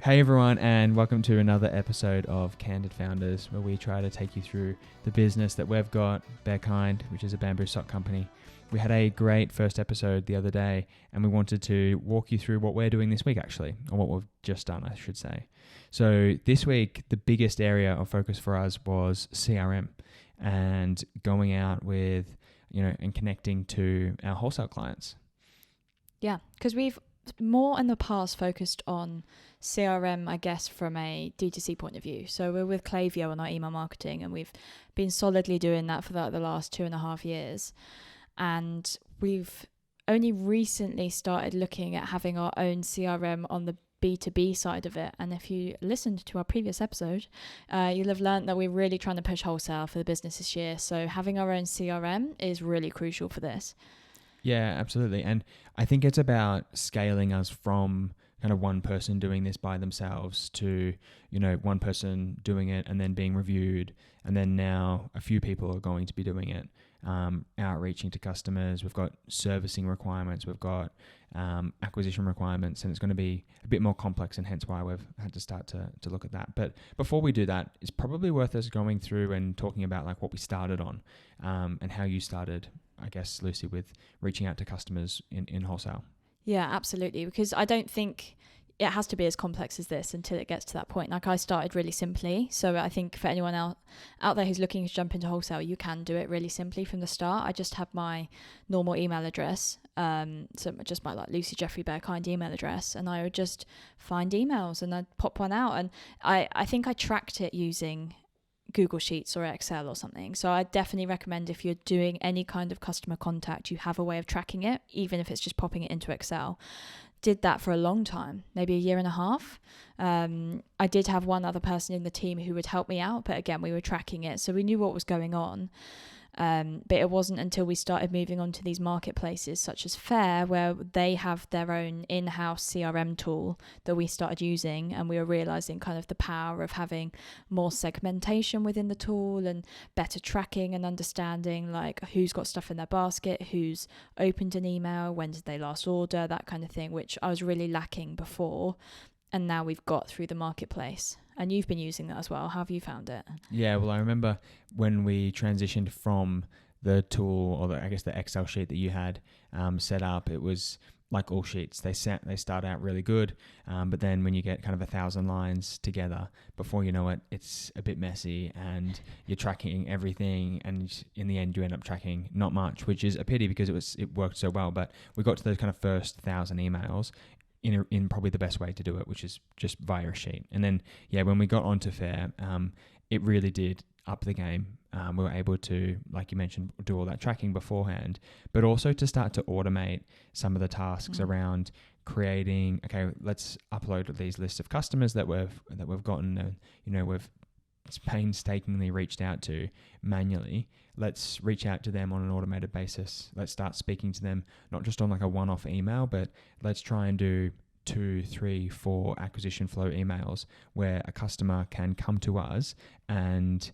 Hey everyone, and welcome to another episode of Candid Founders, where we try to take you through the business that we've got, Bearkind, which is a bamboo sock company. We had a great first episode the other day, and we wanted to walk you through what we're doing this week, actually, or what we've just done, I should say. So this week, the biggest area of focus for us was CRM and going out with, and connecting to our wholesale clients. Yeah, because we've more in the past focused on CRM, I guess, from a D2C point of view. So we're with Klaviyo on our email marketing, and we've been solidly doing that for the last 2.5 years. And we've only recently started looking at having our own CRM on the B2B side of it. And if you listened to our previous episode, you'll have learned that we're really trying to push wholesale for the business this year. So having our own CRM is really crucial for this. Yeah, absolutely. And I think it's about scaling us from kind of one person doing this by themselves to, one person doing it and then being reviewed. And then now a few people are going to be doing it, outreaching to customers. We've got servicing requirements. We've got acquisition requirements, and it's going to be a bit more complex, and hence why we've had to start to look at that. But before we do that, it's probably worth us going through and talking about like what we started on, and how you started, I guess, Lucy, with reaching out to customers in wholesale. Yeah, absolutely. Because I don't think it has to be as complex as this until it gets to that point. Like, I started really simply. So I think for anyone out there who's looking to jump into wholesale, you can do it really simply from the start. I just have my normal email address. So just my Lucy Jeffrey Bearkind email address. And I would just find emails and I'd pop one out. And I think I tracked it using Google Sheets or Excel or something. So I definitely recommend, if you're doing any kind of customer contact, you have a way of tracking it, even if it's just popping it into Excel. Did that for a long time, maybe 1.5 years. I did have one other person in the team who would help me out, but again, we were tracking it, so we knew what was going on. But it wasn't until we started moving on to these marketplaces such as Faire, where they have their own in-house CRM tool, that we started using, and we were realizing kind of the power of having more segmentation within the tool and better tracking and understanding like who's got stuff in their basket, who's opened an email, when did they last order, that kind of thing, which I was really lacking before. And now we've got through the marketplace. And you've been using that as well. How have you found it? Yeah, well, I remember when we transitioned from the tool, or the Excel sheet that you had set up, it was like all sheets. They start out really good, but then when you get kind of 1,000 lines together, before you know it, it's a bit messy, and you're tracking everything, and in the end you end up tracking not much, which is a pity because it worked so well. But we got to those kind of first 1,000 emails in probably the best way to do it, which is just via a sheet. And then, when we got onto Faire, it really did up the game. We were able to, like you mentioned, do all that tracking beforehand, but also to start to automate some of the tasks around creating, okay, let's upload these lists of customers that we've gotten, we've painstakingly reached out to manually. Let's reach out to them on an automated basis. Let's start speaking to them, not just on like a one-off email, but let's try and do 2, 3, 4 acquisition flow emails where a customer can come to us and,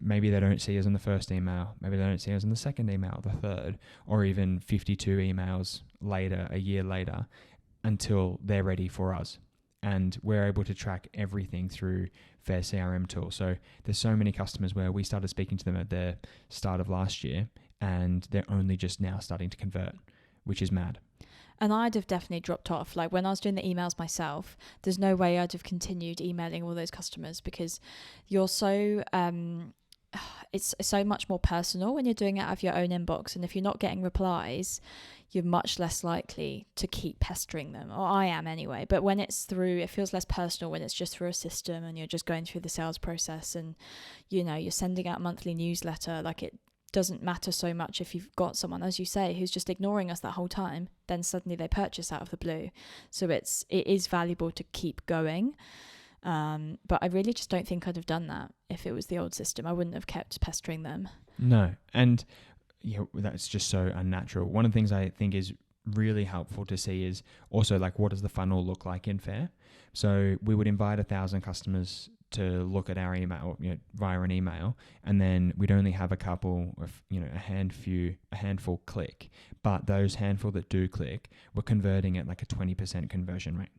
maybe they don't see us in the first email, maybe they don't see us in the second email, the third, or even 52 emails later, a year later, until they're ready for us. And we're able to track everything through Faire CRM tool. So there's so many customers where we started speaking to them at the start of last year, and they're only just now starting to convert, which is mad. And I'd have definitely dropped off. Like, when I was doing the emails myself, there's no way I'd have continued emailing all those customers, because you're so it's so much more personal when you're doing it out of your own inbox. And if you're not getting replies, you're much less likely to keep pestering them, or I am anyway. But when it's through, it feels less personal when it's just through a system and you're just going through the sales process, and you're sending out a monthly newsletter. Like, it doesn't matter so much if you've got someone, as you say, who's just ignoring us that whole time, then suddenly they purchase out of the blue. So it is valuable to keep going. But I really just don't think I'd have done that if it was the old system. I wouldn't have kept pestering them. No. And that's just so unnatural. One of the things I think is really helpful to see is also like, what does the funnel look like in Faire? So we would invite 1,000 customers to look at our email, via an email, and then we'd only have a couple of, a handful click, but those handful that do click, we're converting at like a 20% conversion rate.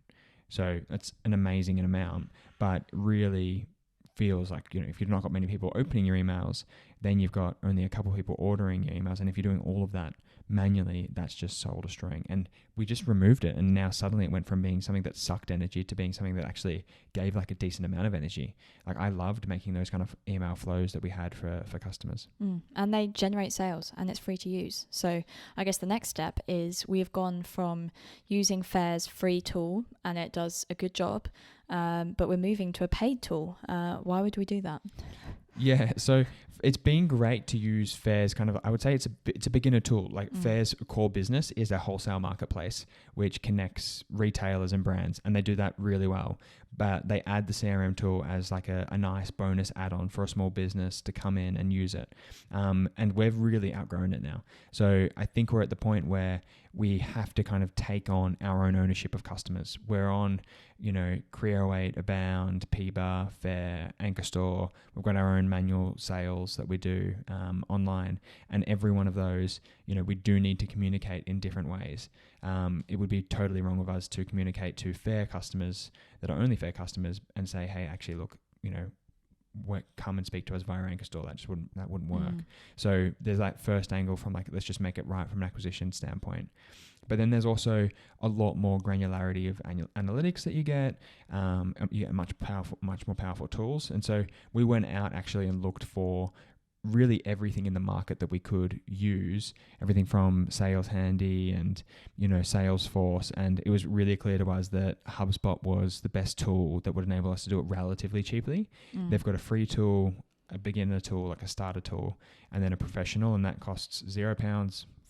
So that's an amazing amount, but really feels like, if you've not got many people opening your emails, then you've got only a couple of people ordering your emails. And if you're doing all of that manually, that's just soul destroying. And we just removed it. And now suddenly it went from being something that sucked energy to being something that actually gave like a decent amount of energy. Like I loved making those kind of email flows that we had for customers. And they generate sales and it's free to use. So I guess the next step is we've gone from using Faire's free tool and it does a good job, but we're moving to a paid tool. Why would we do that? Yeah, so it's been great to use Faire's kind of, I would say it's a beginner tool. Like Faire's core business is a wholesale marketplace, which connects retailers and brands, and they do that really well. But they add the CRM tool as like a nice bonus add-on for a small business to come in and use it. And we've really outgrown it now. So I think we're at the point where we have to kind of take on our own ownership of customers. We're on, Creo8, Abound, P-Bar, Faire, Ankorstore. We've got our own manual sales that we do online. And every one of those, we do need to communicate in different ways. It would be totally wrong of us to communicate to Faire customers that are only Faire customers and say, hey, actually, look, come and speak to us via Ankorstore. That wouldn't work. So there's that first angle from like, let's just make it right from an acquisition standpoint. But then there's also a lot more granularity of analytics that you get. You get much more powerful tools. And so we went out actually and looked for really everything in the market that we could use, everything from Sales Handy and, Salesforce. And it was really clear to us that Hubspot was the best tool that would enable us to do it relatively cheaply. They've got a free tool, a beginner tool, like a starter tool, and then a professional, and that costs £0,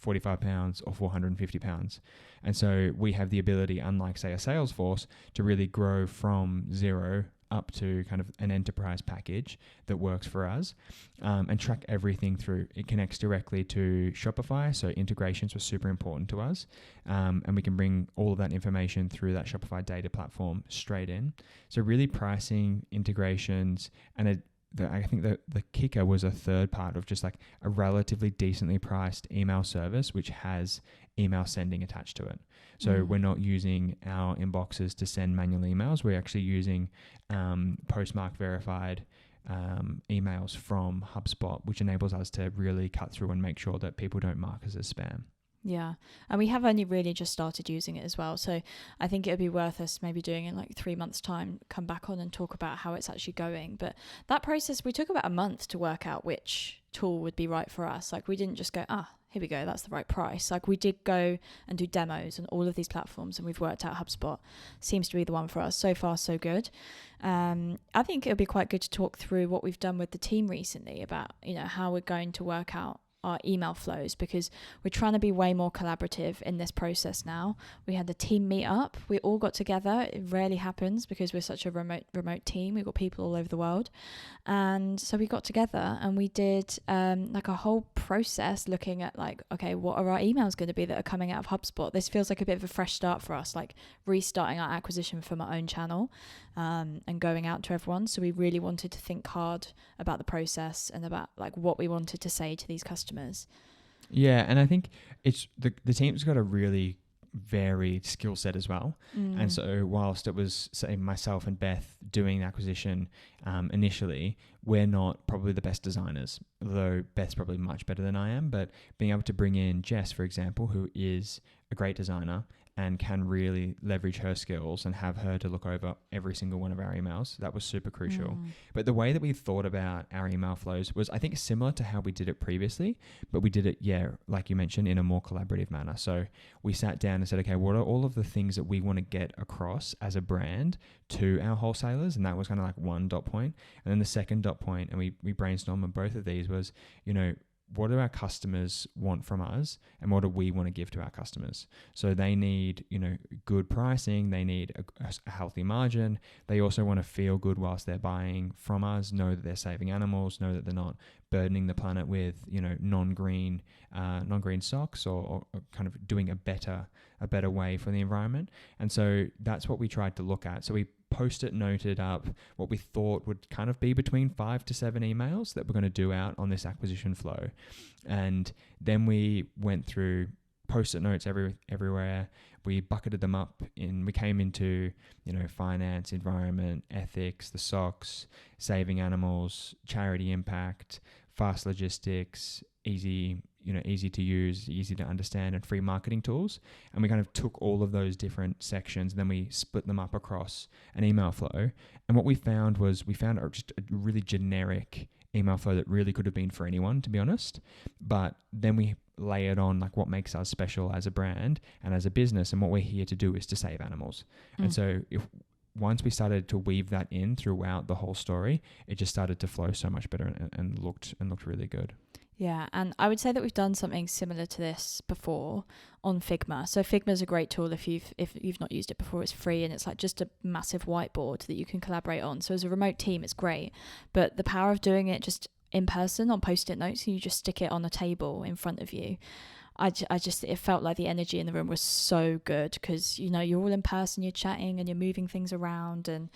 £45 or £450. And so we have the ability, unlike say a Salesforce, to really grow from zero up to kind of an enterprise package that works for us, and track everything through. It connects directly to Shopify, so integrations were super important to us, and we can bring all of that information through that Shopify data platform straight in. So really pricing, integrations, and I think the kicker was a third part of just like a relatively decently priced email service, which has email sending attached to it. So we're not using our inboxes to send manual emails. We're actually using postmark verified emails from HubSpot, which enables us to really cut through and make sure that people don't mark us as spam. Yeah. And we have only really just started using it as well. So I think it would be worth us maybe doing in like 3 months' time, come back on and talk about how it's actually going. But that process, we took about a month to work out which tool would be right for us. Like we didn't just go, here we go, that's the right price. Like we did go and do demos on all of these platforms, and we've worked out HubSpot seems to be the one for us. So far, so good. I think it would be quite good to talk through what we've done with the team recently about, how we're going to work out our email flows, because we're trying to be way more collaborative in this process now. We had the team meet up. We all got together. It rarely happens because we're such a remote team. We've got people all over the world. And so we got together and we did like a whole process looking at like, okay, what are our emails going to be that are coming out of HubSpot? This feels like a bit of a fresh start for us, like restarting our acquisition from our own channel and going out to everyone. So we really wanted to think hard about the process and about like what we wanted to say to these customers. Yeah, and I think it's the team's got a really varied skill set as well. And so whilst it was, say, myself and Beth doing the acquisition initially, we're not probably the best designers, although Beth's probably much better than I am. But being able to bring in Jess, for example, who is a great designer and can really leverage her skills and have her to look over every single one of our emails, that was super crucial. But the way that we thought about our email flows was, I think, similar to how we did it previously, but we did it, like you mentioned, in a more collaborative manner. So we sat down and said, okay, what are all of the things that we want to get across as a brand to our wholesalers? And that was kind of like one dot point. And then the second dot point, and we brainstormed on both of these, was, what do our customers want from us, and what do we want to give to our customers? So they need, good pricing. They need a healthy margin. They also want to feel good whilst they're buying from us, know that they're saving animals, know that they're not burdening the planet with, non-green socks, or kind of doing a better way for the environment. And so that's what we tried to look at. So we Post-it noted up what we thought would kind of be between 5 to 7 emails that we're going to do out on this acquisition flow. And then we went through Post-it notes everywhere. we bucketed them up we came into, finance, environment, ethics, the SOX, saving animals, charity impact, fast logistics, easy to use, easy to understand, and free marketing tools. And we kind of took all of those different sections, and then we split them up across an email flow. And what we found just a really generic email flow that really could have been for anyone, to be honest. But then we layered on like what makes us special as a brand and as a business, and what we're here to do is to save animals. And so once we started to weave that in throughout the whole story, it just started to flow so much better and looked really good. Yeah, and I would say that we've done something similar to this before on Figma. So Figma is a great tool if you've not used it before. It's free, and it's like just a massive whiteboard that you can collaborate on. So as a remote team, it's great. But the power of doing it just in person on Post-it notes, and you just stick it on a table in front of you. It felt like the energy in the room was so good because, you're all in person, you're chatting and you're moving things around. And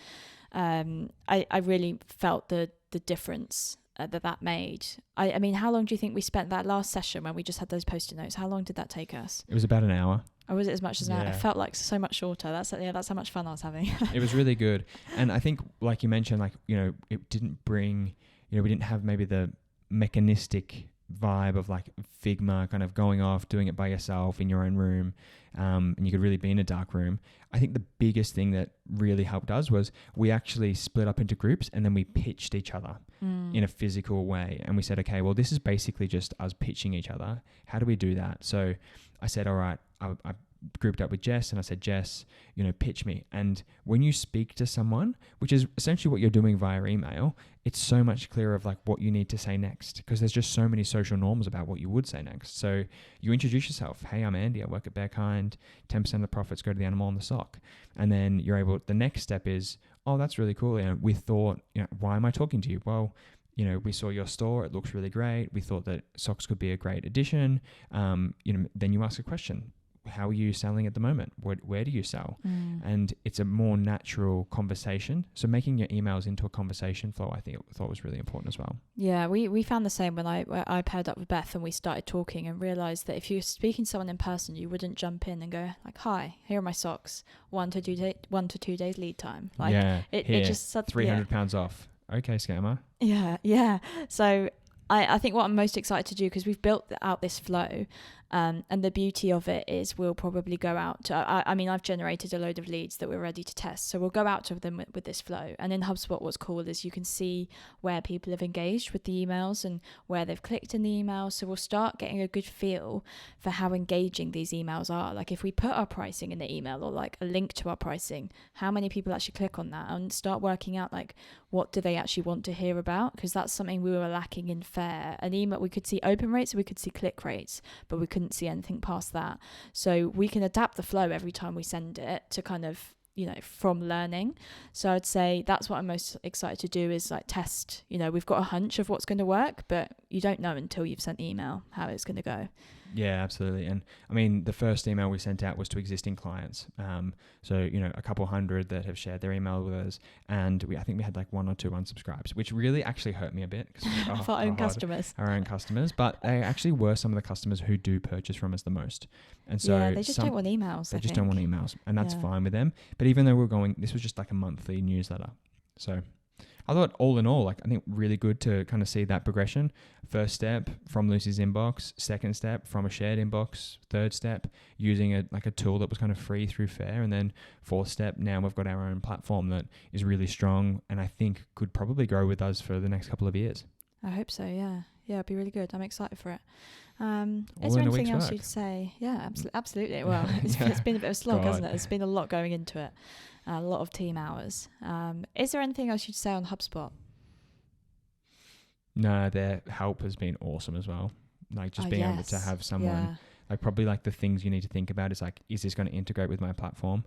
I really felt the difference that made. I mean, how long do you think we spent that last session when we just had those Post-it notes? How long did that take us? It was about an hour. Or was it as much as an hour? It felt like so much shorter. That's how much fun I was having. It was really good. And I think, like you mentioned, it didn't bring, we didn't have maybe the mechanistic vibe of like Figma kind of going off, doing it by yourself in your own room. And you could really be in a dark room. I think the biggest thing that really helped us was we actually split up into groups, and then we pitched each other in a physical way. And we said, okay, well, this is basically just us pitching each other. How do we do that? So I said, all right, I grouped up with Jess, and I said, Jess, pitch me. And when you speak to someone, which is essentially what you're doing via email, it's so much clearer of like what you need to say next, because there's just so many social norms about what you would say next. So you introduce yourself. Hey, I'm Andy. I work at Bearkind. 10% of the profits go to the animal on the sock. And then the next step is, oh, that's really cool. We thought, why am I talking to you? Well, we saw your store. It looks really great. We thought that socks could be a great addition. Then you ask a question. How are you selling at the moment? Where do you sell? And it's a more natural conversation. So making your emails into a conversation flow, I thought was really important as well. Yeah, we found the same when I paired up with Beth and we started talking and realised that if you're speaking to someone in person, you wouldn't jump in and go like, "Hi, here are my socks. 1 to 2 days lead time." Like, it just £300 off. Okay, scammer. Yeah. So I think what I'm most excited to do, because we've built out this flow, and the beauty of it is we'll probably go out to, I mean, I've generated a load of leads that we're ready to test. So we'll go out to them with this flow. And in HubSpot, what's cool is you can see where people have engaged with the emails and where they've clicked in the email. So we'll start getting a good feel for how engaging these emails are. Like if we put our pricing in the email or like a link to our pricing, how many people actually click on that, and start working out like what do they actually want to hear about? Because that's something we were lacking in Faire. An email, we could see open rates, we could see click rates, but we couldn't see anything past that. So we can adapt the flow every time we send it to kind of, from learning. So I'd say that's what I'm most excited to do, is like test. We've got a hunch of what's going to work, but you don't know until you've sent the email how it's going to go. Yeah, absolutely. And I mean, the first email we sent out was to existing clients. So, a couple hundred that have shared their email with us. And I think we had like 1 or 2 unsubscribes, which really actually hurt me a bit. Of our own customers. Our own customers. But they actually were some of the customers who do purchase from us the most. And so they just don't want emails. They just don't want emails. And that's fine with them. But even though this was just like a monthly newsletter. So I thought all in all, I think really good to kind of see that progression. First step from Lucy's inbox, second step from a shared inbox, third step using a tool that was kind of free through Faire, and then fourth step, now we've got our own platform that is really strong and I think could probably grow with us for the next couple of years. I hope so, yeah. Yeah, it'd be really good. I'm excited for it. Is there anything else you'd say? Yeah, absolutely. Well, it's been a bit of a slog, hasn't it? There's been a lot going into it. A lot of team hours. Is there anything else you'd say on HubSpot? No, their help has been awesome as well. Like just being able to have someone, like probably like the things you need to think about is like, is this going to integrate with my platform?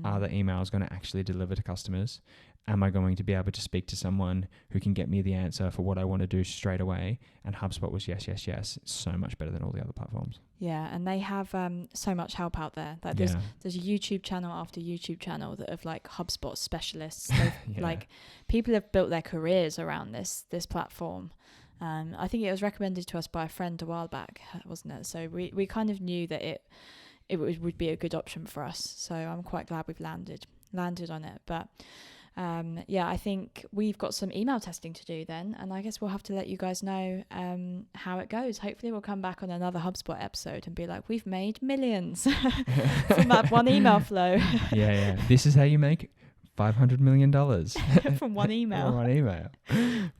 Are the emails going to actually deliver to customers? Am I going to be able to speak to someone who can get me the answer for what I want to do straight away? And HubSpot was yes. It's so much better than all the other platforms. Yeah, and they have so much help out there. Like there's a YouTube channel after YouTube channel that have like HubSpot specialists. Like people have built their careers around this platform. I think it was recommended to us by a friend a while back, wasn't it? So we kind of knew that it it would be a good option for us. So I'm quite glad we've landed on it. But I think we've got some email testing to do then, and I guess we'll have to let you guys know how it goes. Hopefully we'll come back on another HubSpot episode and be like, we've made millions from that one email flow. Yeah. This is how you make $500 million from one email. From one email.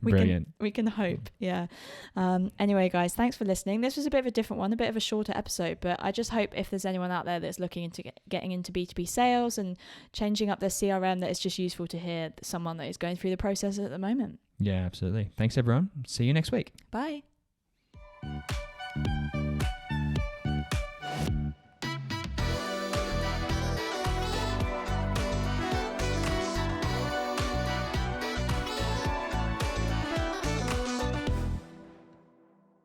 Brilliant. We can hope. Yeah. Anyway, guys, thanks for listening. This was a bit of a different one, a bit of a shorter episode, but I just hope if there's anyone out there that's looking into getting into B2B sales and changing up their CRM, that it's just useful to hear someone that is going through the process at the moment. Yeah, absolutely. Thanks, everyone. See you next week. Bye.